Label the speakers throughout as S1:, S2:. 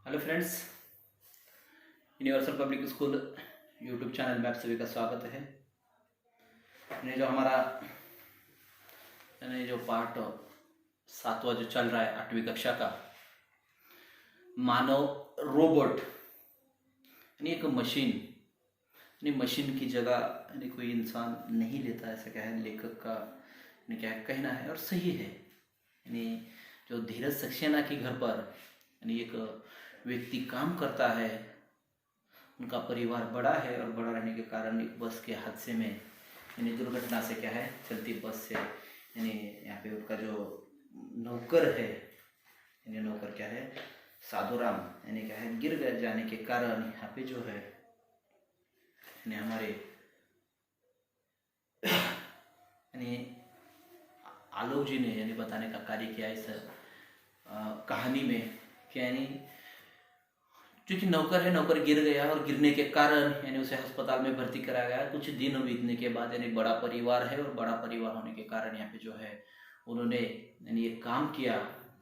S1: Hello friends, universal public school YouTube channel में आप सभी का स्वागत है। ने जो हमारा यानी जो पार्ट सातवां जो चल रहा है 8वीं कक्षा का मानव रोबोट यानी एक मशीन यानी मशीन की जगह यानी कोई इंसान नहीं लेता, ऐसा क्या है लेखक का यानी क्या कहना है और सही है। यानी जो धीरज सक्सेना के घर पर यानी एक व्यक्ति काम करता है, उनका परिवार बड़ा है और बड़ा रहने के कारण एक बस के हादसे में यानी दुर्घटना से क्या है चलती बस से यानी यहाँ पे उनका जो नौकर है यानी नौकर क्या है साधुराम यानी क्या है गिर गए जाने के कारण यहाँ पे जो है यानी हमारे यानी आलोक जी ने यानी बताने का कार्य किया इस कहानी में कि यानी क्योंकि नौकर है, नौकर गिर गया और गिरने के कारण यानी उसे अस्पताल में भर्ती कराया गया। कुछ दिन बीतने के बाद यानी बड़ा परिवार है और बड़ा परिवार होने के कारण यहाँ पे जो है उन्होंने यानी ये काम किया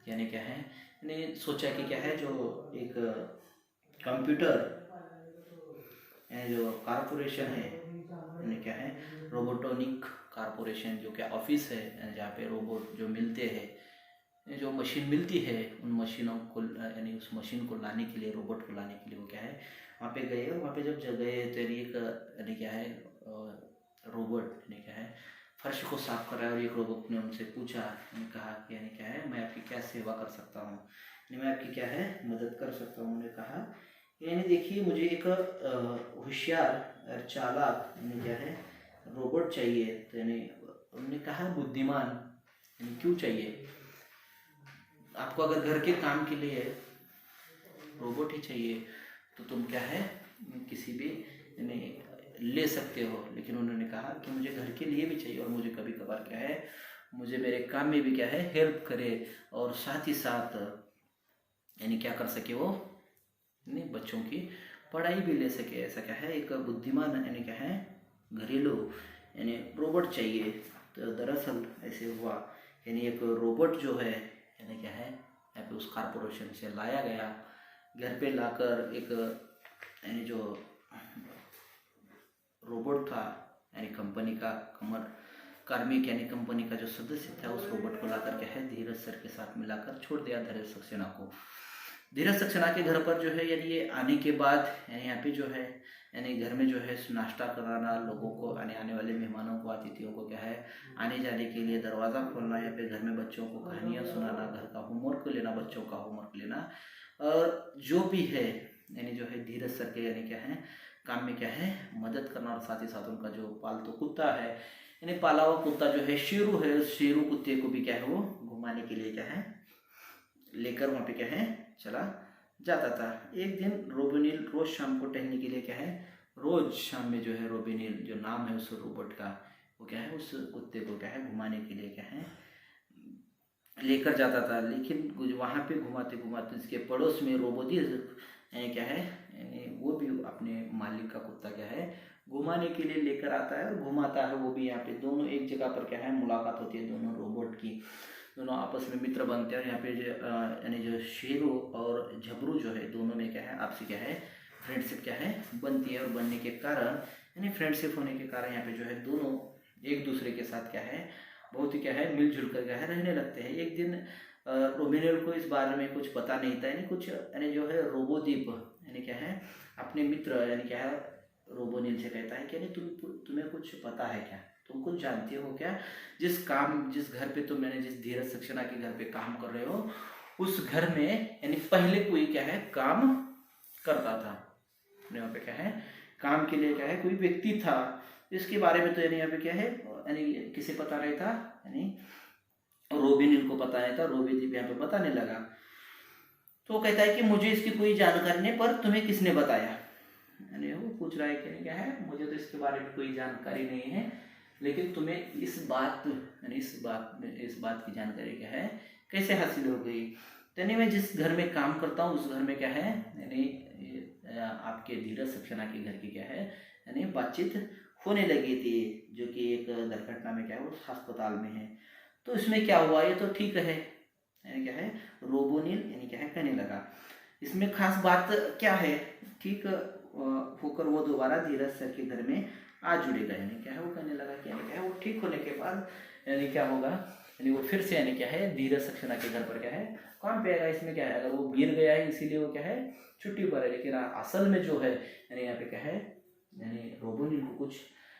S1: यानी क्या है यानी सोचा कि क्या है जो एक कंप्यूटर यानी जो कारपोरेशन है यानी क्या है रोबोटोनिक कारपोरेशन जो क्या ऑफिस है जहाँ पे रोबोट जो मिलते हैं जो मशीन मिलती है उन मशीनों को यानी उस मशीन को लाने के लिए रोबोट को लाने के लिए वो क्या है वहाँ पे गए और वहाँ पे जब गए तो यानी एक यानी क्या है रोबोट यानी क्या है फर्श को साफ कर रहा है और एक रोबोट ने उनसे पूछा यानी कहा कि यानी क्या है मैं आपकी क्या सेवा कर सकता हूँ, यानी मैं आपकी क्या है मदद कर सकता हूँ। उन्होंने कहा यानी देखिए मुझे एक होशियार और चालाक यानी क्या है रोबोट चाहिए। तो यानी उन्होंने कहा बुद्धिमान यानी क्यों चाहिए आपको, अगर घर के काम के लिए रोबोट ही चाहिए तो तुम क्या है किसी भी यानी ले सकते हो, लेकिन उन्होंने कहा कि मुझे घर के लिए भी चाहिए और मुझे कभी कभार क्या है मुझे मेरे काम में भी क्या है हेल्प करे और साथ ही साथ यानी क्या कर सके वो यानी बच्चों की पढ़ाई भी ले सके। ऐसा क्या है एक बुद्धिमान यानी क्या है घरेलू यानी रोबोट चाहिए। तो दरअसल ऐसे हुआ यानी एक रोबोट जो है यानी क्या है यहाँ पे उस कारपोरेशन से लाया गया, घर पे लाकर एक यानी जो रोबोट था यानी कंपनी का कमर कार्मिक यानी कंपनी का जो सदस्य था उस रोबोट को लाकर क्या है धीरज सर के साथ मिलाकर छोड़ दिया धीरज सक्सेना को। धीरज सक्सेना के घर पर जो है यानी ये आने के बाद यानी यहाँ पे जो है यानी घर में जो है नाश्ता कराना लोगों को आने वाले मेहमानों को अतिथियों को क्या है आने जाने के लिए दरवाज़ा खोलना, यहाँ पे घर में बच्चों को कहानियाँ सुनाना, घर का होमवर्क लेना, बच्चों का होमवर्क लेना और जो भी है यानी जो है धीरज सर के यानी क्या है काम में क्या है मदद करना और साथ ही साथ उनका जो पालतू कुत्ता है यानी पाला हुआ कुत्ता जो है शेरू है उस शेरू कुत्ते को भी क्या है वो घुमाने के लिए क्या है लेकर वहाँ पे क्या है चला जाता था। एक दिन रोबिनिल रोज शाम को टहलने के लिए क्या है रोज शाम में जो है रोबिनिल जो नाम है उस रोबोट का वो क्या है उस कुत्ते को क्या है घुमाने के लिए क्या है लेकर जाता था। लेकिन वहाँ पे घुमाते घुमाते उसके पड़ोस में रोबोदी यानी क्या है यानी वो भी अपने मालिक का कुत्ता क्या है घुमाने के लिए लेकर आता है और घुमाता है वो भी। यहाँ पे दोनों एक जगह पर क्या है मुलाकात होती है दोनों रोबोट की, दोनों आपस में मित्र बनते हैं और यहाँ पे जो यानी जो शेरू और झबरू जो है दोनों में क्या है आपसी क्या है फ्रेंडशिप क्या है बनती है और बनने के कारण यानी फ्रेंडशिप होने के कारण यहाँ पे जो है दोनों एक दूसरे के साथ क्या है बहुत ही क्या है मिलजुल कर क्या है रहने लगते हैं। एक दिन रोमिनियल को इस बारे में कुछ पता नहीं था यानी कुछ यानी जो है रोबोदीप यानी क्या है अपने मित्र यानी क्या है रोबोनिल से कहता है कि यानी तुम्हें कुछ पता है क्या, तुम कुछ जानते हो क्या, जिस घर पे तुम यानी जिस धीरज सक्सेना के घर पे काम कर रहे हो उस घर में यानी पहले कोई क्या है काम करता था, यहाँ पे क्या है काम के लिए क्या है कोई व्यक्ति था इसके बारे में तो यानी यहाँ पे क्या है यानी किसे पता नहीं था यानी रोबिनिल को पता नहीं था। रोबिदीप यहाँ पे बताने लगा तो वो कहता है कि मुझे इसकी कोई जानकारी नहीं पर तुम्हें किसने बताया, यानी वो पूछ रहा है कि क्या है मुझे तो इसके बारे में कोई जानकारी नहीं है लेकिन तुम्हें इस बात यानी इस बात की जानकारी क्या है कैसे हासिल हो गई। तो यानी मैं जिस घर में काम करता हूँ उस घर में क्या है यानी आपके धीरज सक्सेना के घर की क्या है यानी बातचीत होने लगी थी जो कि एक दुर्घटना में क्या है उस अस्पताल में है। तो इसमें क्या हुआ ये तो ठीक है यानी क्या है रोबोनिल यानी क्या है कहने लगा। इसमें खास बात क्या है, ठीक होकर वो दोबारा धीरज सर के घर में आ जुड़ेगा। यानी क्या है, वो कहने लगा कि यानी क्या है, वो ठीक होने के बाद यानी क्या होगा, यानी वो फिर से यानी क्या है धीरज सक्सेना के घर पर क्या है काम पे आएगा। इसमें क्या है, अगर वो गिर गया है इसीलिए वो क्या है छुट्टी पर है, लेकिन असल में जो है यानी यहाँ पे क्या है, यानी रोबोनिल को कुछ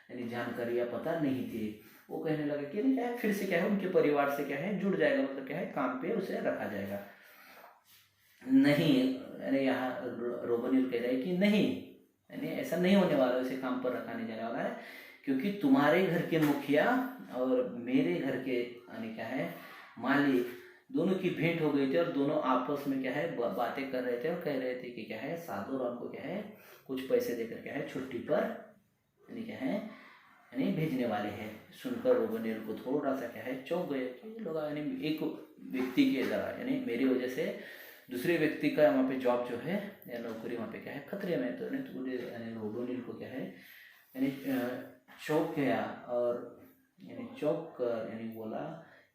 S1: यानी जानकारी या पता नहीं थी। वो कहने लगा कि यानी क्या है फिर से क्या है उनके परिवार से क्या है जुड़ जाएगा, मतलब क्या है काम पे उसे रखा जाएगा। नहीं, यानी यहाँ रोबोनिल कह रहा है कि नहीं, यानी ऐसा नहीं होने वाला, उसे काम पर रखा नहीं जाने वाला है, क्योंकि तुम्हारे घर के मुखिया और मेरे घर के यानी क्या है मालिक दोनों की भेंट हो गई थी, और दोनों आपस में क्या है बातें कर रहे थे और कह रहे थे कि क्या है साधु राम को क्या है कुछ पैसे देकर क्या है छुट्टी पर यानी क्या है यानी भेजने वाले हैं। सुनकर रोबोनिल को थोड़ा सा क्या है चौंक गए कि लोग यानी एक व्यक्ति के द्वारा यानी मेरी वजह से दूसरे व्यक्ति का वहाँ पे जॉब जो है या नौकरी वहाँ पे क्या है खतरे में, तो यानी रोबोनिल को क्या है यानी चौंक गया और यानी चौंक कर यानी बोला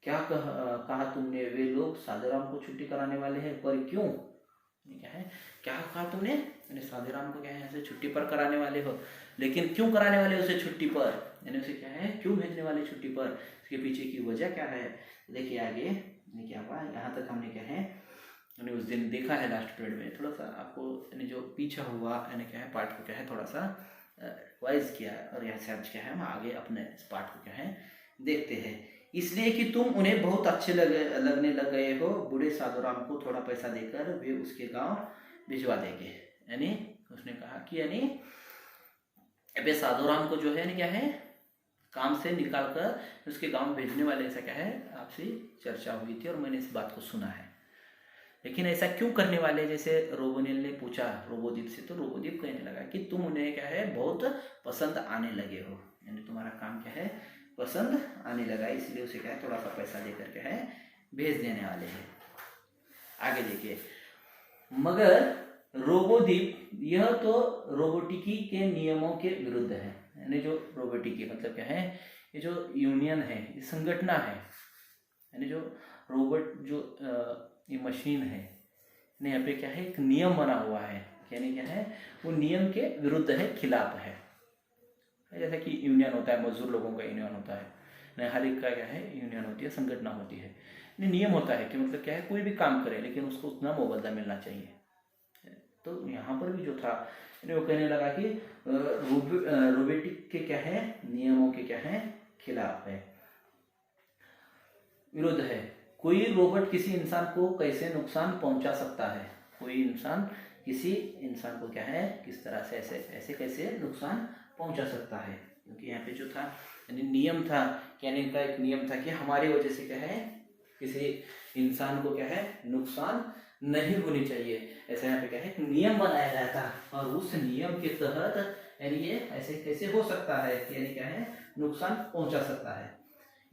S1: क्या कहा तुमने, वे लोग साधुराम को छुट्टी कराने वाले हैं, पर क्यों, क्या है क्या कहा तुमने, यानी साधुराम को क्या है ऐसे छुट्टी पर कराने वाले हो, लेकिन क्यों कराने वाले उसे छुट्टी पर, यानी उसे क्या है क्यों भेजने वाले छुट्टी पर, इसके पीछे की वजह क्या है। देखिए आगे क्या हुआ, यहाँ तक हमने क्या है यानी उस दिन देखा है लास्ट पीरियड में, थोड़ा सा आपको यानी जो पीछा हुआ यानी क्या है पार्ट को क्या है थोड़ा सा वाइज किया, और यहाँ से आज क्या है हम आगे अपने इस पार्ट को क्या है देखते हैं। इसलिए कि तुम उन्हें बहुत अच्छे लगने लग गए हो, बूढ़े साधुराम को थोड़ा पैसा देकर वे उसके गांव भिजवा देंगे। यानी उसने कहा कि यानी अबे साधुराम को जो है यानी क्या है काम से निकाल कर उसके गांव भेजने वाले, ऐसा क्या है आपसे चर्चा हुई थी और मैंने इस बात को सुना है, लेकिन ऐसा क्यों करने वाले, जैसे रोबोनिल ने पूछा रोबोदीप से, तो रोबोदीप कहने लगा कि तुम उन्हें क्या है बहुत पसंद आने लगे हो, यानी तुम्हारा काम क्या है पसंद आने लगा, इसलिए उसे क्या है थोड़ा सा पैसा देकर क्या है भेज देने वाले हैं। आगे देखिए, मगर रोबोदीप यह तो रोबोटिकी के नियमों के विरुद्ध है, यानी जो रोबोटिकी मतलब क्या है, ये जो यूनियन है, ये संगठना है, यानी जो रोबोट जो ये मशीन है, यहाँ पे क्या है एक नियम बना हुआ है, यानी क्या है वो नियम के विरुद्ध है, खिलाफ है। जैसा कि यूनियन होता है, मजदूर लोगों का यूनियन होता है, नहीं हर एक का क्या है यूनियन होती है, संगठना होती है, नियम होता है कि मतलब क्या है कोई भी काम करे लेकिन उसको उतना मुआवजा मिलना चाहिए। तो यहाँ पर भी जो था वो कहने लगा कि रोबोटिक के क्या है नियमों के क्या है खिलाफ है, विरुद्ध है। कोई रोबोट किसी इंसान को कैसे नुकसान पहुंचा सकता है, कोई इंसान किसी इंसान को क्या है किस तरह से ऐसे कैसे नुकसान पहुंचा सकता है, क्योंकि यहाँ पे जो था यानी नियम था, यानी इनका एक नियम था कि हमारी वजह से क्या है किसी इंसान को क्या है नुकसान नहीं होनी चाहिए, ऐसा यहाँ पे क्या है नियम बनाया गया था, और उस नियम के तहत यानी ये ऐसे कैसे हो सकता है, यानी क्या है नुकसान पहुंचा सकता है।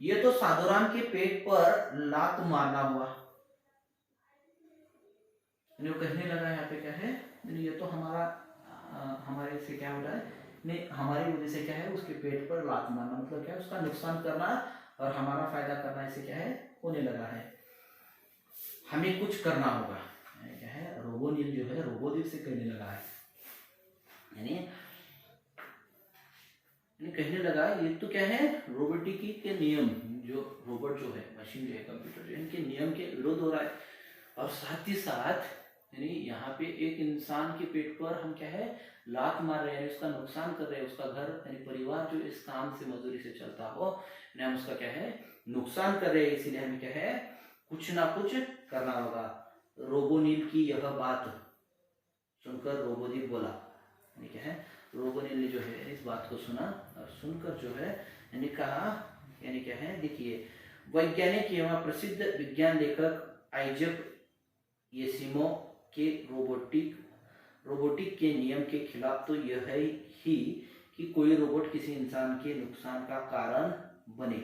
S1: ये तो साधुराम के पेट पर लात मारना हुआ, वो कहने लगा यहाँ पे क्या है ये तो हमारे से क्या हो रहा है, नहीं हमारी वजह से क्या है उसके पेट पर लात मारना, मतलब क्या है उसका नुकसान करना और हमारा फायदा करना, ऐसे क्या है होने लगा है, हमें कुछ करना होगा, क्या है रोबोनिल जो है रोबोदीप से कहने लगा है, यानी कहने लगा ये तो क्या है रोबोटिकी के नियम, जो रोबोट जो है मशीन जो है कंप्यूटर जो है इनके नियम के विरोध हो रहा है, और साथ ही साथ यानी यहाँ पे एक इंसान के पेट पर हम क्या है लात मार रहे हैं, उसका नुकसान कर रहे हैं, उसका घर यानी परिवार जो इस काम से मजदूरी से चलता हो हम उसका क्या है नुकसान कर रहे हैं, इसीलिए हमें क्या है कुछ ना कुछ करना होगा। रोबोनिल की यह बात सुनकर रोबोदीप बोला, यानी क्या है रोबोनिल ने जो है इस बात को सुना और सुनकर जो है यानी कहा, यानी क्या है देखिए वैज्ञानिक एवं प्रसिद्ध विज्ञान लेखक आइजक येसिमो के रोबोटिक के नियम के खिलाफ तो यह है ही कि कोई रोबोट किसी इंसान के नुकसान का कारण बने,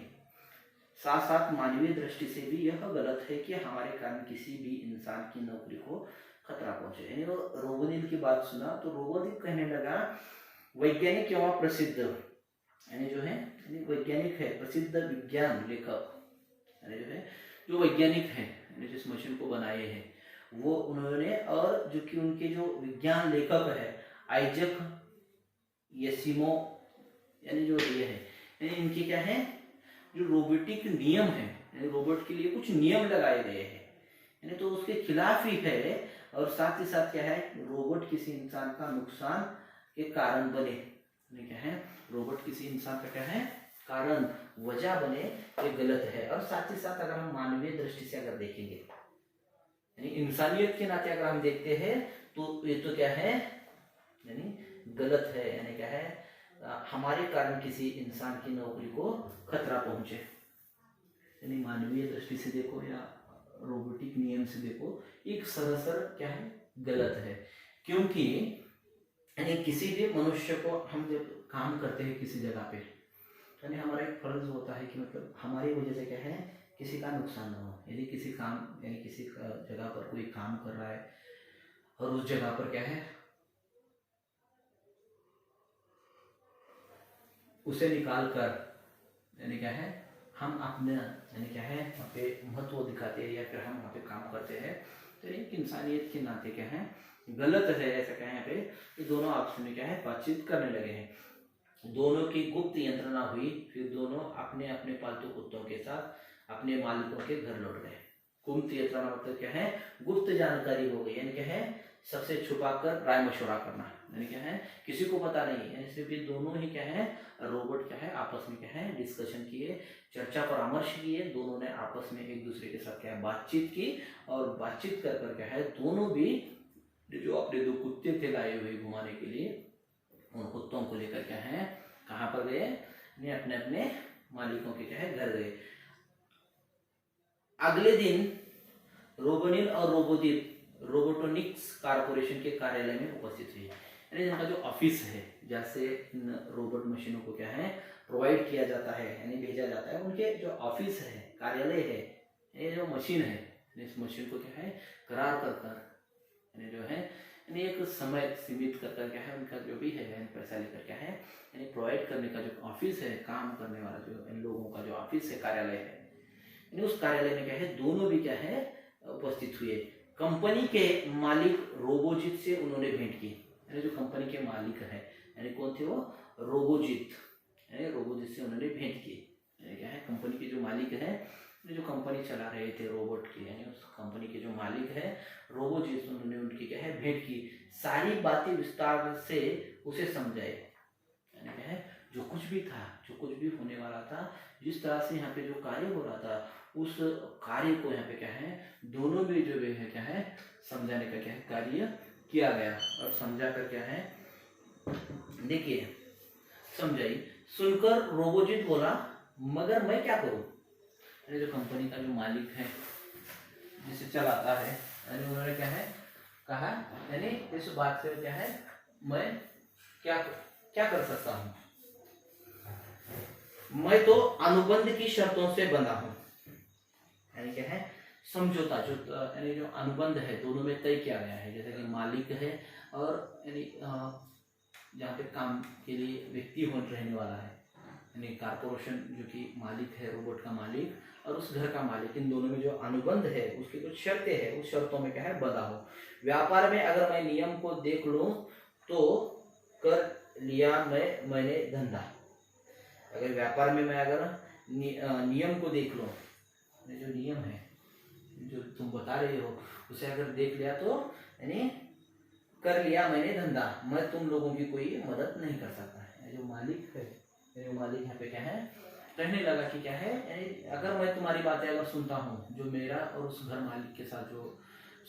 S1: साथ साथ मानवीय दृष्टि से भी यह गलत है कि हमारे कारण किसी भी इंसान की नौकरी को खतरा पहुंचे। यानी वो रोबोनिल की बात सुना तो रोबोनिल कहने लगा वैज्ञानिक एवं प्रसिद्ध, यानी जो है वैज्ञानिक है प्रसिद्ध विज्ञान लेखक, यानी जो है जो वैज्ञानिक है जिस मशीन को बनाए हैं वो उन्होंने, और जो कि उनके जो विज्ञान लेखक है आइजक यसीमो, यानी जो ये है, यानी इनके क्या है जो रोबोटिक नियम है, यानी रोबोट के लिए कुछ नियम लगाए गए हैं, यानी तो उसके खिलाफ ही है। और साथ ही साथ क्या है, रोबोट किसी इंसान का नुकसान के कारण बने, यानी क्या है रोबोट किसी इंसान का क्या है कारण वजह बने, ये गलत है। और साथ ही साथ अगर हम मानवीय दृष्टि से अगर देखेंगे, यानी इंसानियत के नाते अगर हम देखते हैं तो ये तो क्या है यानी गलत है, यानी क्या है हमारे कारण किसी इंसान की नौकरी को खतरा पहुंचे, यानी मानवीय दृष्टि से देखो या रोबोटिक नियम से देखो, एक सरासर क्या है गलत है। क्योंकि यानी किसी भी मनुष्य को हम जब काम करते हैं किसी जगह पे, यानी हमारा एक फर्ज होता है कि मतलब हमारी वजह से क्या है किसी का नुकसान ना हो। यदि किसी काम यानी किसी जगह पर कोई काम कर रहा है और उस जगह पर क्या है उसे निकाल कर यानी क्या है हम अपने यानी क्या है वहाँ पे महत्व दिखाते हैं या फिर हम वहाँ पे काम करते हैं, तो एक इंसानियत के नाते क्या है गलत है। ऐसा क्या है यहाँ पे कि दोनों आपस में क्या है बातचीत करने लगे हैं, दोनों की गुप्त यंत्रणा हुई, फिर दोनों अपने अपने पालतू कुत्तों के साथ अपने मालिकों के घर लौट गए। गुप्त यंत्रणा मतलब क्या है गुप्त जानकारी हो गई, यानी क्या है सबसे छुपा कर राय मशवरा करना, यानी क्या है किसी को पता नहीं है। सिर्फ ये दोनों ही क्या है रोबोट क्या है आपस में क्या है डिस्कशन किए, चर्चा परामर्श किए, दोनों ने आपस में एक दूसरे के साथ क्या है बातचीत की, और बातचीत कर कर क्या है दोनों भी जो अपने दो कुत्ते थे लाए हुए घुमाने के लिए, उन कुत्तों को लेकर क्या है कहाँ पर गए, अपने अपने मालिकों के क्या है घर गए। अगले दिन रोबोनिल और रोबोदीप रोबोटोनिक्स कारपोरेशन के कार्यालय में उपस्थित हुई, यानी इनका जो ऑफिस है जैसे इन रोबोट मशीनों को क्या है प्रोवाइड किया जाता है यानी भेजा जाता है, उनके जो ऑफिस है कार्यालय है, ये जो मशीन है इस मशीन को क्या है करार कर कर यानी जो है यानी एक समय सीमित कर क्या है उनका जो भी है पैसा लेकर क्या है यानी प्रोवाइड करने का जो ऑफिस है, काम करने वाला जो इन लोगों का जो ऑफिस है कार्यालय है, यानी उस कार्यालय में क्या है दोनों भी क्या है उपस्थित हुए। कंपनी के मालिक रोबोजित से उन्होंने भेंट की, यानी जो कंपनी के मालिक है यानी कौन थे वो रोबोजित, यानी रोबोजित से उन्होंने भेंट की, यानी क्या है कंपनी के जो मालिक है जो कंपनी चला रहे थे रोबोट की, यानी उस कंपनी के जो मालिक है रोबोजित उन्होंने उनकी क्या है भेंट की, सारी बातें विस्तार से उसे समझाए, यानी क्या है जो कुछ भी था जो कुछ भी होने वाला था, जिस तरह से यहाँ पे जो कार्य हो रहा था उस कार्य को यहाँ पे क्या है दोनों में जो है क्या है समझाने का क्या है कार्य किया गया। और समझा कर क्या है देखिए समझाई, सुनकर रोबोजिट बोला मगर मैं क्या करूं, जो कंपनी का जो मालिक है जिसे चलाता है यानी उन्होंने क्या है कहा, यानी इस बात से क्या है मैं क्या क्या कर सकता हूं, मैं तो अनुबंध की शर्तों से बंधा हूं, यानी क्या है समझौता जो यानी जो अनुबंध है दोनों में तय किया गया है, जैसे कि मालिक है और यानी जहाँ पे काम के लिए व्यक्ति हो रहने वाला है, यानी कारपोरेशन जो कि मालिक है रोबोट का मालिक और उस घर का मालिक, इन दोनों में जो अनुबंध है उसकी कुछ शर्तें हैं, उस शर्तों में क्या है बंधा हो। व्यापार में अगर मैं नियम को देख लूं तो कर लिया मैंने धंधा, अगर व्यापार में मैं अगर नियम को देख लूं, जो नियम है जो तुम बता रहे हो उसे अगर देख लिया तो यानी कर लिया मैंने धंधा, मैं तुम लोगों की कोई मदद नहीं कर सकता है। जो मालिक है जो मालिक यहाँ पे क्या है कहने लगा कि क्या है अगर मैं तुम्हारी बातें अगर सुनता हूँ, जो मेरा और उस घर मालिक के साथ जो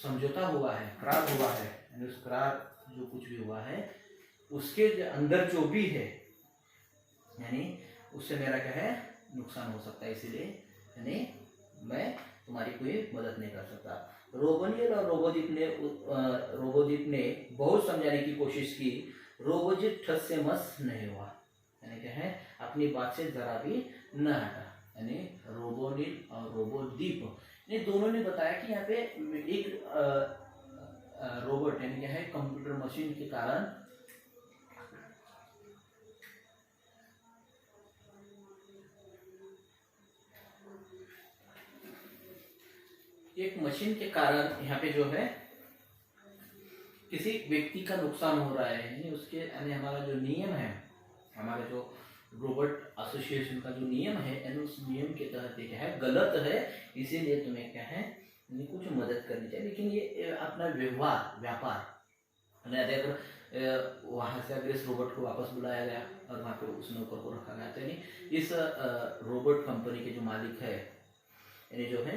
S1: समझौता हुआ है करार हुआ है, यानी उस करार जो कुछ भी हुआ है उसके अंदर जो भी है यानी उससे मेरा क्या है नुकसान हो सकता है, इसीलिए यानी मैं तुम्हारी कोई मदद नहीं कर सकता। रोबोनियल और रोबोदीप ने बहुत समझाने की कोशिश की, रोबोजित ठस से मस नहीं हुआ, यानी क्या है अपनी बात से जरा भी न हटा, यानी रोबोनिल और रोबोदीप ने दोनों ने बताया कि यहाँ पे एक रोबोट यानी क्या है कंप्यूटर मशीन के कारण एक मशीन के कारण यहाँ पे जो है किसी व्यक्ति का नुकसान हो रहा है, यानी उसके यानी हमारा जो नियम है, हमारा जो रोबोट एसोसिएशन का जो नियम है, यानी उस नियम के तहत ये क्या है गलत है, इसीलिए तुम्हें क्या है यानी कुछ मदद करनी चाहिए। लेकिन ये अपना व्यापार अगर वहाँ से अगर इस रोबोट को वापस बुलाया गया और वहाँ पे उस नौकर को रखा गया, तो यानी इस रोबोट कंपनी के जो मालिक है यानी जो है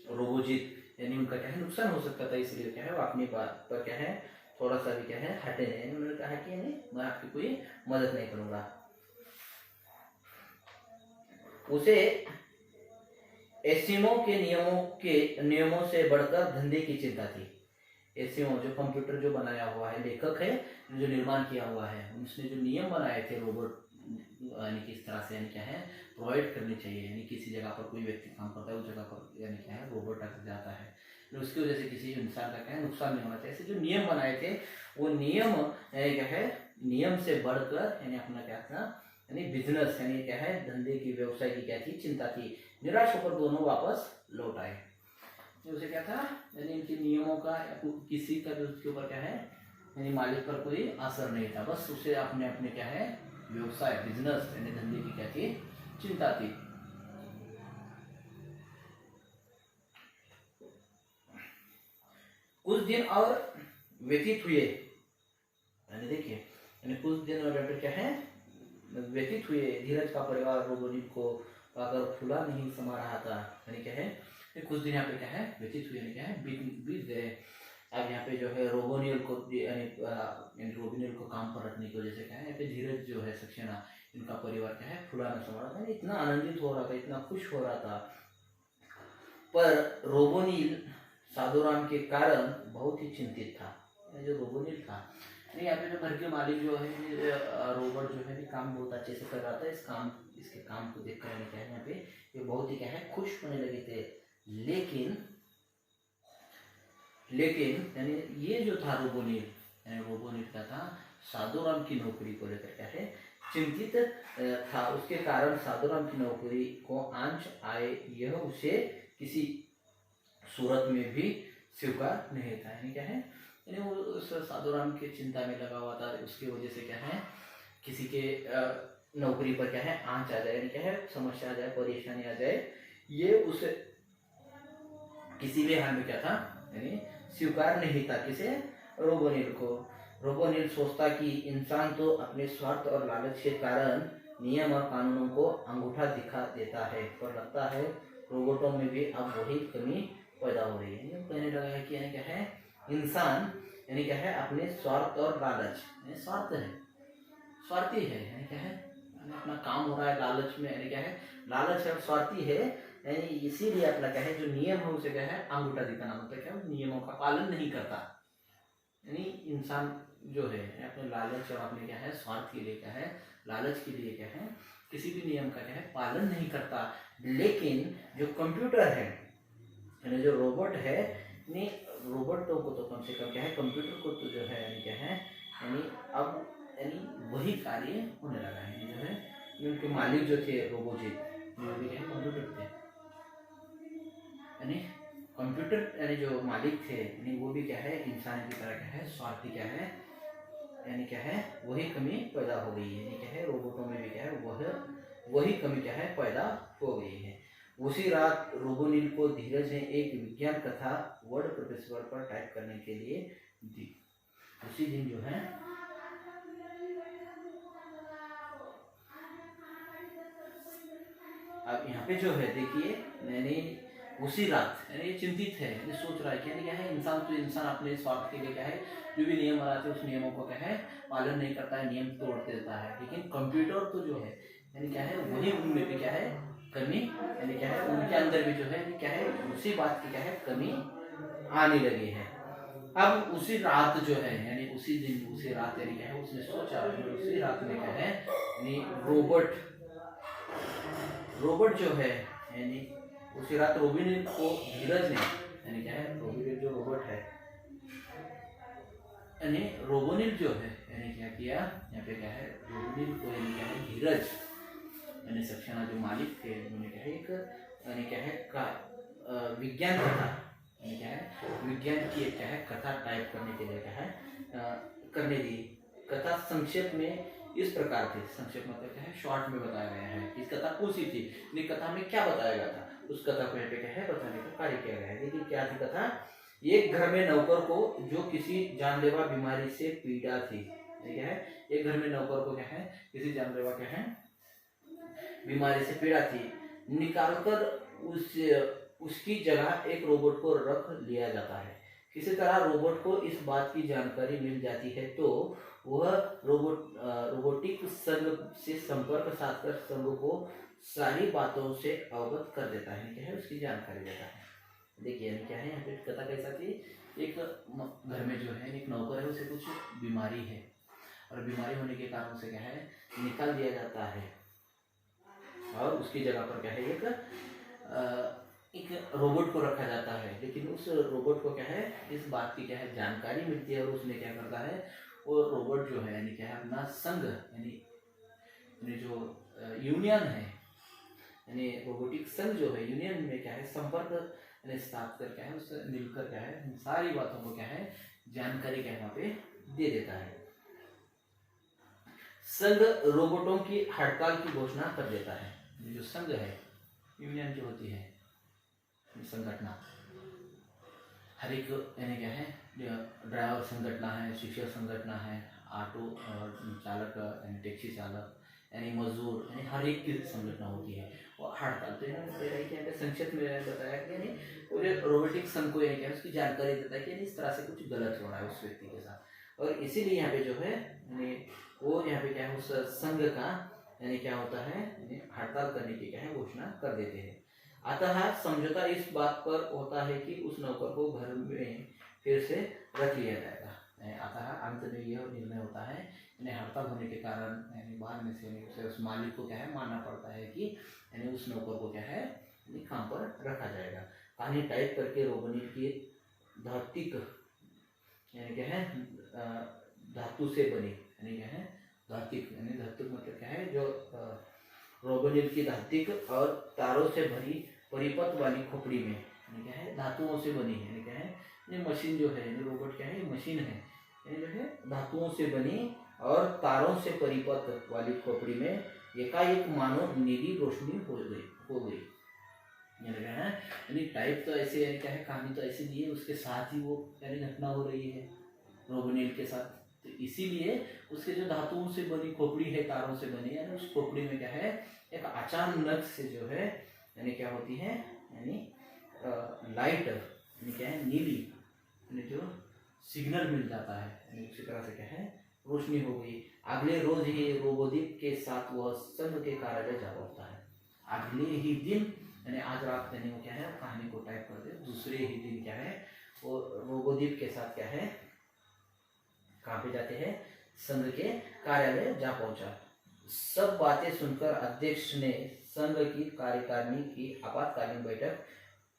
S1: रोबोजित, यानी उनका क्या है नुकसान हो सकता था, इसलिए क्या है वो अपनी बात पर क्या है थोड़ा सा भी क्या है हटे नहीं, यानी उन्होंने कहा कि यानी मैं आपकी कोई मदद नहीं करूँगा। उसे एस्किमो के नियमों से बढ़कर धंधे की चिंता थी। एस्किमो जो कंप्यूटर जो बनाया हुआ है, लेखक है जो निर्माण किया हुआ है, उसने जो नियम बनाए थे रोबोट यानी किस तरह से यानी क्या है प्रोवाइड करनी चाहिए, यानी किसी जगह पर कोई व्यक्ति काम करता है उस जगह पर यानी क्या है रोबोट अटक जाता है, तो उसकी वजह से किसी इंसान का क्या है नुकसान नहीं होना चाहिए। ऐसे जो नियम बनाए थे वो नियम क्या है नियम से बढ़कर यानी अपना क्या था यानी बिजनेस यानी क्या है धंधे की व्यवसाय की क्या थी चिंता थी। निराश होकर दोनों वापस लौट आए। उसे क्या था यानी इनके नियमों का किसी का भी उसके ऊपर क्या है यानी मालिक पर कोई असर नहीं था, बस उसे अपने अपने क्या है व्यवसाय बिजनेस यानी धंधे की क्या थी चिंता थी। कुछ दिन और व्यतीत हुए, यानी देखिए यानी कुछ दिन और क्या है व्यतीत हुए। धीरज का परिवार रोबोनिल को पाकर फूला नहीं समा रहा था, यानी क्या है कुछ दिन यहाँ पे क्या है व्यतीत हुए क्या है बीत गए। अब यहाँ पे जो है रोबोनिल को यानी रोबोनिल को काम पर रखने की वजह से क्या है यहाँ पे धीरज जो है सक्सेना इनका परिवार क्या है फूला न समा रहा था, इतना आनंदित हो रहा था, इतना खुश हो रहा था। पर रोबोनिल साधुराम के कारण बहुत ही चिंतित था। जो रोबोनिल था यहाँ पे जो घर के मालिक जो है रोबोट जो है काम बहुत अच्छे से कर रहा था, इसके काम को देख कर क्या है यहाँ पे ये बहुत ही क्या है खुश होने लगे थे। लेकिन यानी ये जो था रोबोनिल का था साधुराम की नौकरी को लेकर क्या है चिंतित था। उसके कारण साधुराम की नौकरी को आंच आए यह उसे किसी सूरत में भी स्वीकार नहीं था, यानी क्या है यानी वो उस साधुराम की चिंता में लगा हुआ था, उसकी वजह से क्या है किसी के नौकरी पर क्या है आंच आ जाए, यानी क्या है समस्या आ जाए, परेशानी आ जाए, ये उसे किसी भी हाल में क्या था यानी स्वीकार नहीं था। किसे रोबोनिल को। रोबोनिल सोचता कि इंसान तो अपने स्वार्थ और लालच के कारण नियम और कानूनों को अंगूठा दिखा देता है, पर लगता है रोबोटों में भी अब वही कमी पैदा हो रही है। कहने लगा है कि यानी क्या है इंसान यानी क्या है अपने स्वार्थ और लालच यानी स्वार्थी है, यानी क्या है अपना काम हो रहा है लालच में, यानी क्या है लालच है स्वार्थी है, यानी इसीलिए अपना क्या है जो नियम है उसे क्या है अंगूठा दिखाना, मतलब क्या है नियमों का पालन नहीं करता। यानी इंसान जो है अपने लालच और अपने क्या है स्वार्थ के लिए क्या है लालच के लिए क्या है किसी भी नियम का क्या है पालन नहीं करता। लेकिन जो कंप्यूटर है यानी जो रोबोट है यानी रोबोटों को तो कम से कम क्या है कंप्यूटर को तो जो है यानी क्या है यानी अब यानी वही कार्य होने लगा है। जो है उनके मालिक जो थे रोबोजित जो भी क्या है कंप्यूटर थे, यानी कंप्यूटर यानी जो मालिक थे यानी वो भी क्या है इंसान की तरह क्या है स्वार्थी क्या है यानी क्या है वही कमी पैदा हो गई है, यानी क्या है रोबोटों में भी क्या है वही कमी क्या है पैदा हो गई है। उसी रात रोबोनिल को धीरज ने एक विज्ञान कथा वर्ड प्रोफेसर पर टाइप करने के लिए दी। उसी दिन जो है अब यहाँ पे जो है देखिए यानी उसी रात यानी ये चिंतित है, यानी सोच रहा है कि यानी क्या है इंसान अपने स्वार्थ के लिए क्या है जो भी नियम बनाते हैं उस नियमों को क्या है पालन नहीं करता है, नियम तोड़ देता है। लेकिन कंप्यूटर तो जो है यानी क्या है वही उनमें भी क्या है कमी यानी क्या है उनके अंदर भी जो है क्या है उसी बात की क्या है कमी आने लगी है। अब उसी रात जो है यानी उसी दिन उसी रात यानी क्या है उसने सोचा उसी रात में क्या है यानी रोबोट जो है यानी उसी रात रोबोनिल को धीरज ने यानी क्या है रोबोनिल जो रोबोट है यानी रोबोनिल जो है यानी क्या किया यहाँ पे क्या है रोबोनिल को यानी क्या है धीरज यानी सक्सेना जो मालिक थे उन्होंने क्या है एक यानी क्या है विज्ञान कथा क्या है, विज्ञान की एक क्या है कथा टाइप करने के लिए क्या है करने दी। कथा संक्षेप में इस प्रकार थी, संक्षेप मतलब क्या है शॉर्ट में बताया गया है। इस कथा कौन सी थी, इस कथा में क्या बताया गया था, उस कथा को यहाँ पे क्या है बताने का कार्य किया गया है। देखिए क्या थी कथा, एक घर में नौकर को जो किसी जानलेवा बीमारी से पीड़ा थी, क्या है एक घर में नौकर को क्या है किसी जानलेवा क्या है बीमारी से पीड़ा थी, निकालकर उसकी जगह एक रोबोट को रख लिया जाता है। किसी तरह रोबोट को इस बात की जानकारी मिल जाती है तो वह रोबोटिक संघ से संपर्क साधकर संघ को सारी बातों से अवगत कर देता है, क्या है उसकी जानकारी देता है। देखिए क्या है यहाँ पे कथा कैसा थी, एक घर में जो है एक नौकर है, उसे कुछ बीमारी है और बीमारी होने के कारण से क्या है निकाल दिया जाता है और उसकी जगह पर क्या है एक रोबोट को रखा जाता है। लेकिन उस रोबोट को क्या है इस बात की क्या है जानकारी मिलती है और उसने क्या करता है वो रोबोट जो है यानी क्या है अपना संघ यानी जो यूनियन है यानी रोबोटिक संघ जो है यूनियन में क्या है संपर्क यानी स्थापित कर क्या है उससे मिलकर क्या है सारी बातों को क्या है जानकारी क्या है वहाँ पे दे देता है। संघ रोबोटों की हड़ताल की घोषणा कर देता है। जो संघ है यूनियन जो होती है संगठना, हर एक यानी क्या है ड्राइवर संगठना है, शिक्षक संगठना है, ऑटो चालक यानी टैक्सी चालक यानी मजदूर यानी हर एक की संगठना होती है और हड़ताल। तो इन्होंने संक्षिप्त में बताया कि यानी पूरे रोबोटिक संघ को यानी क्या उसकी जानकारी देता है कि इस तरह से कुछ गलत हो रहा है उस व्यक्ति के साथ और इसीलिए यहाँ पे जो है यानी वो यहाँ पे क्या है उस संघ का यानी क्या होता है हड़ताल करने की क्या है घोषणा कर देते हैं। अतः समझौता इस बात पर होता है कि उस नौकर को घर में फिर से रख लिया जाएगा। अतः अंत में यह निर्णय होता है यानी हड़ताल होने के कारण यानी बाहर में से उस मालिक को क्या है मानना पड़ता है कि यानी उस नौकर को क्या है काम पर रखा जाएगा। कहानी टाइप करके रोबोनिक की धात्विक यानी क्या है धातु से बनी यानी क्या है धात्विक यानी धात्विक मतलब क्या है जो रोबोनिल की धात्विक और तारों से भरी परिपथ वाली खोपड़ी में यानी क्या है धातुओं से बनी है यानी क्या है ये मशीन जो है रोबोट क्या है ये मशीन है यानी जो है धातुओं से बनी और तारों से परिपथ वाली खोपड़ी में एकाएक मानो नीली रोशनी हो गई यानी क्या है यानी टाइप तो ऐसे यानी क्या है कहानी तो ऐसे दी है उसके साथ ही वो यानी घटना हो रही है रोबोनिल के साथ। तो इसीलिए उसके जो धातुओं से बनी खोपड़ी है तारों से बनी यानी उस खोपड़ी में क्या है एक अचानक से जो है यानी क्या होती है यानी लाइट यानी क्या है नीली यानी जो सिग्नल मिल जाता है यानी उसी तरह से क्या है रोशनी हो गई। अगले रोज ही रोबोदीप के साथ वह संघ के कार्यालय जा पहुंचता है। अगले ही दिन यानी आज रात यानी वो क्या है कहानी को टाइप कर दे दूसरे ही दिन क्या है वो रोबोदीप के साथ क्या है कहाँ पे जाते हैं संघ के कार्यालय जा पहुंचा। सब बातें सुनकर अध्यक्ष ने संघ की कार्यकारिणी की आपातकालीन बैठक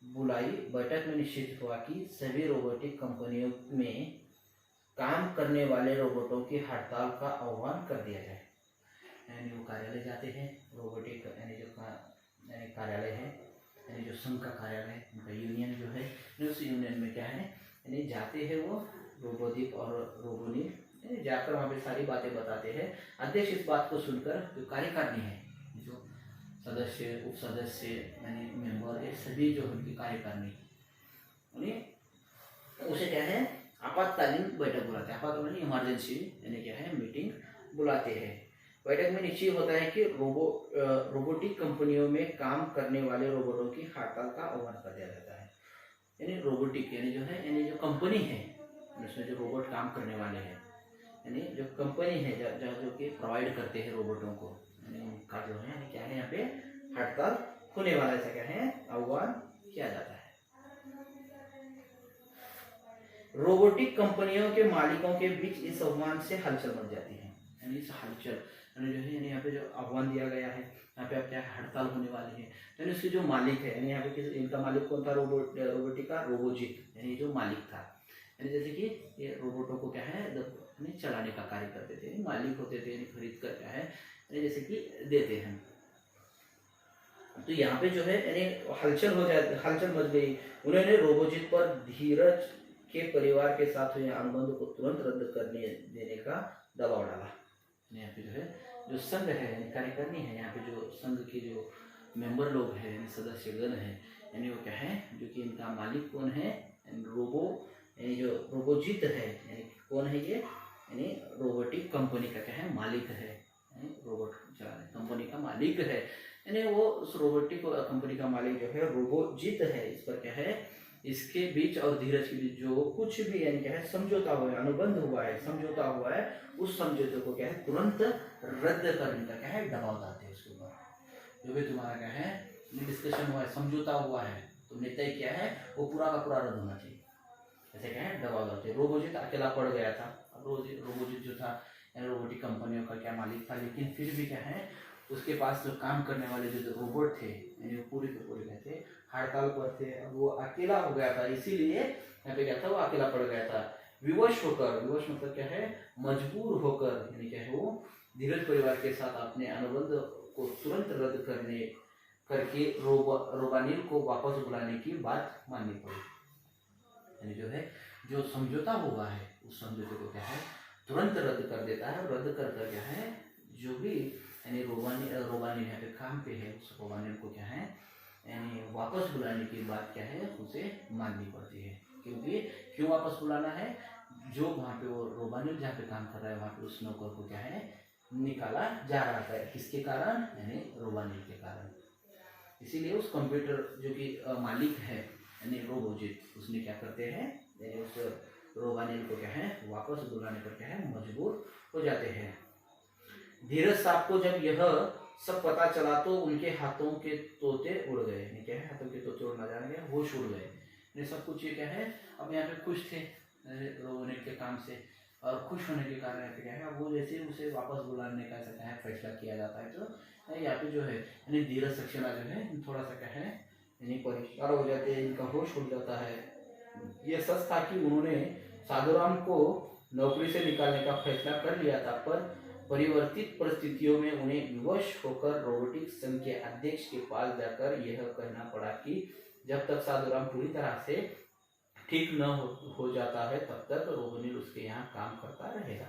S1: बुलाई। बैठक में निश्चित हुआ कि सभी रोबोटिक कंपनियों में काम करने वाले रोबोटों की हड़ताल का आह्वान कर दिया जाए। यानी वो कार्यालय जाते हैं रोबोटिक यानी जो यानी कार्यालय है यानी जो संघ का कार्यालय है उनका यूनियन जो है उस यूनियन में क्या है यानी जाते हैं वो रोबोदीप और रोबोनिल जाकर वहाँ पे सारी बातें बताते हैं। अध्यक्ष इस बात को सुनकर जो कार्यकारिणी है जो सदस्य उप सदस्य यानी मेंबर ये सभी जो उनकी कार्यकारिणी यानी उसे क्या है आपातकालीन बैठक बुलाते हैं। आपातकालीन इमरजेंसी यानी क्या है मीटिंग बुलाते हैं। बैठक में निश्चित होता है कि रोबोटिक कंपनियों में काम करने वाले रोबोटों की हड़ताल का आह्वान कर दिया जाता है। यानी रोबोटिक यानी जो है यानी जो कंपनी है उसमें जो रोबोट काम करने वाले हैं यानी जो कंपनी है जो कि प्रोवाइड करते हैं रोबोटों को यानी उनका जो है यानी क्या है यहाँ पे हड़ताल होने वाला ऐसा क्या है आह्वान किया जाता है। रोबोटिक कंपनियों के मालिकों के बीच इस आह्वान से हलचल मच जाती है। यानी इस हलचल यानी जो है यानी यहाँ पे जो आह्वान दिया गया है यहाँ पे अब क्या हड़ताल होने वाली है यानी उसके जो मालिक है यानी यहाँ पे किस इनका मालिक कौन था रोबोटिक का रोबोजिक यानी जो मालिक था यानी जैसे कि ये रोबोटों को क्या है यानी चलाने का कार्य करते थे मालिक होते थे यानी खरीद कर क्या है यानी जैसे कि देते हैं। तो यहाँ पे जो है यानी हलचल मच गई। उन्होंने रोबोजित पर धीरज के परिवार के साथ हुए अनुबंध को तुरंत रद्द करने देने का दबाव डाला। यहाँ पे जो है जो संघ है यानी कार्यकारिणी है, यहाँ पे जो संघ के जो मेंबर लोग हैं यानी सदस्यगण हैं यानी वो क्या है, जो कि इनका मालिक कौन है, रोबो यानी जो रोबोजित है यानी कौन है ये, यानी रोबोटिक कंपनी का क्या है मालिक है, रोबोट चलाने कंपनी का मालिक है, यानी वो उस रोबोटिक कंपनी का मालिक जो है रोबोजित है। इस पर क्या है, इसके बीच और धीरज के बीच जो कुछ भी यानी क्या है समझौता हुआ है, अनुबंध हुआ है, समझौता हुआ है, उस समझौते को क्या है तुरंत रद्द करने का क्या है दबाव डालते हैं उसके ऊपर। जो भी तुम्हारा क्या है डिस्कशन हुआ है, समझौता हुआ है, तुमने तय किया है वो पूरा का पूरा रद्द होना चाहिए, ऐसे क्या है दबाव डालते हैं। रोबोजित अकेला पड़ गया था। अब रोबोजित जो था रोबोटिक कंपनियों का क्या मालिक था, लेकिन फिर भी क्या है उसके पास जो काम करने वाले जो रोबोट थे यानी पूरे के पूरे क्या थे हड़ताल पर थे। अब वो अकेला हो गया था, इसीलिए यहाँ पे क्या था वो अकेला पड़ गया था। विवश होकर, विवश मतलब क्या है मजबूर होकर, यानी क्या है वो धीरज परिवार के साथ अपने अनुबंध को तुरंत रद्द करके रोबानिल को वापस बुलाने की बात माननी पड़ी। यानी जो है जो समझौता हुआ है उस समझौते को क्या है तुरंत रद्द कर देता है। रद्द कर क्या है जो भी यानी रोबानिल यहाँ पे काम पे है उस रोबानिल को क्या है यानी वापस बुलाने की बात क्या है उसे माननी पड़ती है। क्योंकि क्यों वापस बुलाना है, जो वहाँ पे वो रोबानिल जहाँ पे काम कर रहा है वहाँ पे उस नौकर को क्या है निकाला जा रहा था, किसके कारण, यानी रोबानिल के कारण। इसीलिए उस कंप्यूटर जो कि मालिक है यानी रोबोजित, उसने क्या करते हैं यानी उस रोबानिल को क्या है वापस बुलाने पर क्या है मजबूर हो जाते हैं। धीरज साहब को जब यह सब पता चला तो उनके हाथों के तोते उड़ गए। क्या है हाथों के तोते उड़ना जाने गए, होश उड़ गए। ये सब कुछ ये क्या है अब यहाँ पे खुश थे रोबानिल के काम से, और खुश होने के कारण यहाँ पे क्या है वो जैसे उसे वापस बुलाने का ऐसा क्या है फैसला किया जाता है, तो यहाँ पे जो है यानी धीरज सक्सेना जो है थोड़ा सा क्या है यानी परेशान हो जाते हैं, इनका होश उड़ जाता है। ये सच था कि उन्होंने साधुराम को नौकरी से निकालने का फैसला कर लिया था, पर परिवर्तित परिस्थितियों में उन्हें विवश होकर रोबोटिक संघ के अध्यक्ष के पास जाकर यह कहना पड़ा कि जब तक साधुराम पूरी तरह से ठीक न हो जाता है तब तक रोबानिल उसके यहाँ काम करता रहेगा।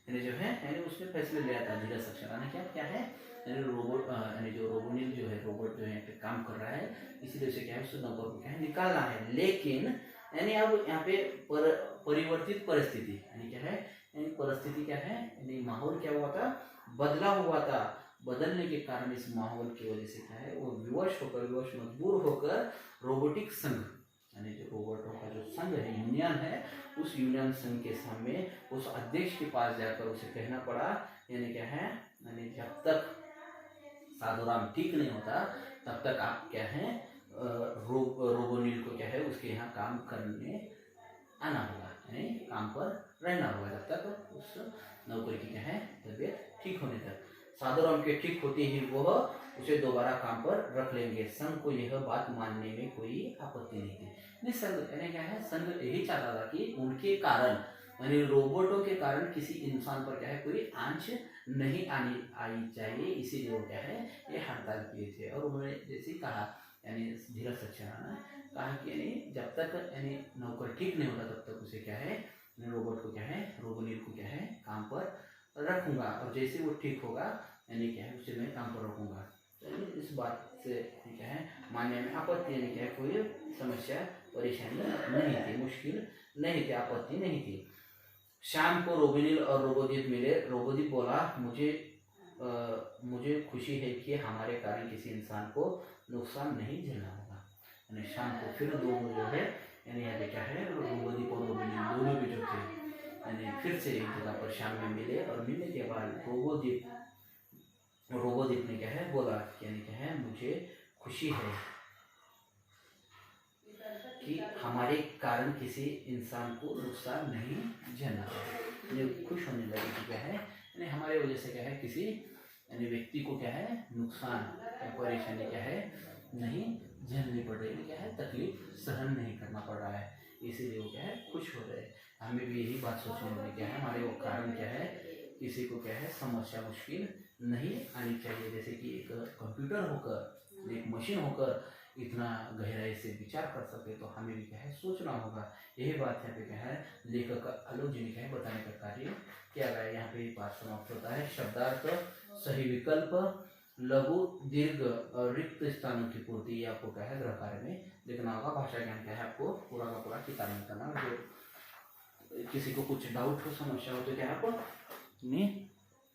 S1: यानी जो है यानी उसने फैसले लिया था धीरज सक्सेना ने क्या है यानी रोबोट यानी जो रोबानिल जो है रोबोट जो है पे काम कर रहा है, इसीलिए उसे क्या है उस नौकर को क्या है निकालना है। लेकिन यानी अब यहाँ पे परिवर्तित परिस्थिति यानी क्या है यानी परिस्थिति क्या है यानी माहौल क्या हुआ था बदला हुआ था। बदलने के कारण इस माहौल की वजह से क्या है वो विवश मजबूर होकर रोबोटिक संघ यानी जो रोबोटों का जो संघ है यूनियन है, उस यूनियन संघ के सामने उस अध्यक्ष के पास जाकर उसे कहना पड़ा यानी क्या है यानी जब तक साधुराम ठीक नहीं होता तब तक आप क्या है रोबानिल को क्या है उसके यहाँ काम करने आना होगा, यानी काम पर रहना होगा जब तक उस नौकरी की क्या है तबीयत ठीक होने तक। साधुराम के ठीक होते ही वह उसे दोबारा काम पर रख लेंगे। संघ को यह बात मानने में कोई आपत्ति नहीं थी। संघ यानी क्या है संघ यही चाहता था कि उनके कारण यानी रोबोटों के कारण किसी इंसान पर क्या है कोई आंच नहीं आई चाहिए, इसीलिए वो क्या है ये हड़ताल किए थे। और उन्होंने जैसे कहा यानी धीरज सक्सेना ने कहा कि यानी जब तक यानी नौकर ठीक नहीं होता तब तक उसे क्या है रोबोट को क्या है रोबानिल को क्या है काम पर रखूंगा, और जैसे वो ठीक होगा यानी क्या है उसे मैं काम पर रखूंगा। तो इस बात से क्या है मानने में आपत्ति यानी क्या है कोई समस्या परेशानी नहीं थी, मुश्किल नहीं थी, आपत्ति नहीं थी। शाम को रोबानिल और रोबोजित मिले। रोबोजित बोला मुझे खुशी है कि हमारे कारण किसी इंसान को नुकसान नहीं झेलना होगा। यानी शाम को फिर दोनों जो है यानी यहाँ पे क्या है रोबोजित और रोबानिल दोनों भी जो थे यानी फिर से एक जगह पर शाम में मिले, और मिलने के बाद रोबोजित ने क्या है बोला यानी क्या है मुझे खुशी है कि हमारे कारण किसी इंसान को नुकसान नहीं झेलना है। खुश होने लगी कि क्या है यानी हमारे वजह से क्या है किसी यानी व्यक्ति को क्या है नुकसान या परेशानी क्या है नहीं झेलनी पड़ रही, क्या है तकलीफ सहन नहीं करना पड़ रहा है, इसीलिए वो क्या है खुश हो रहे। हमें भी यही बात सोचने में क्या है हमारे वो कारण क्या है किसी को क्या है समस्या मुश्किल नहीं आनी चाहिए। जैसे कि एक कंप्यूटर होकर एक मशीन होकर इतना गहराई से विचार कर सके, तो हमें भी क्या है सोचना होगा। यही बात यहाँ पे क्या है लेखक आलोक जी ने क्या है बताने का कार्य किया गया है। यहाँ पे पाठ समाप्त होता है। शब्दार्थ, सही विकल्प, लघु, दीर्घ और रिक्त स्थानों की पूर्ति, ये आपको क्या है गृह कार्य में लिखना होगा। भाषा ज्ञान क्या है आपको पूरा का पूरा किताब में करना। जो किसी को कुछ डाउट हो, समस्या हो, तो क्या आप अपनी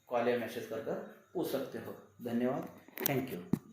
S1: कॉल या मैसेज कर पूछ सकते हो। धन्यवाद, थैंक यू।